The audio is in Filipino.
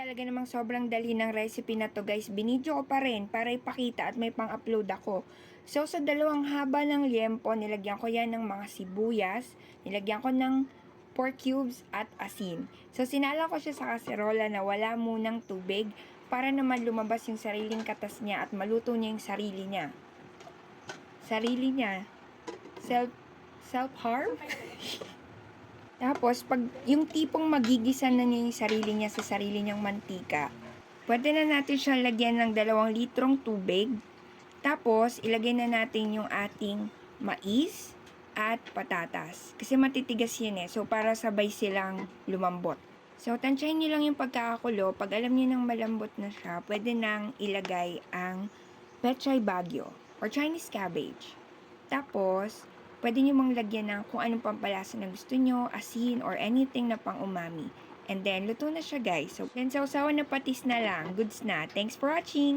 Talaga namang sobrang dali ng recipe na to guys. Binidyo ko pa rin para ipakita at may pang-upload ako. So sa dalawang haba ng liempo, nilagyan ko yan ng mga sibuyas, nilagyan ko ng pork cubes at asin. So sinala ko siya sa kaserola na wala munang tubig para naman lumabas yung sariling katas niya at maluto niya yung sarili niya. Sarili niya. Self-harm? Tapos, pag yung tipong magigisa na niya yung sarili niya sa sarili niyang mantika, pwede na natin siyang lagyan ng 2 litrong tubig. Tapos, ilagay na natin yung ating mais at patatas. Kasi matitigas yun eh. So, para sabay silang lumambot. So, tansyahin niyo lang yung pagkakakulo. Pag alam niyo nang malambot na siya, pwede nang ilagay ang pechay bagyo or Chinese cabbage. Tapos, pwede nyo mang lagyan ng kung anong pampalasa na gusto nyo, asin, or anything na pang umami. And then, luto na siya guys. So, then sausawan na patis na lang. Goods na. Thanks for watching!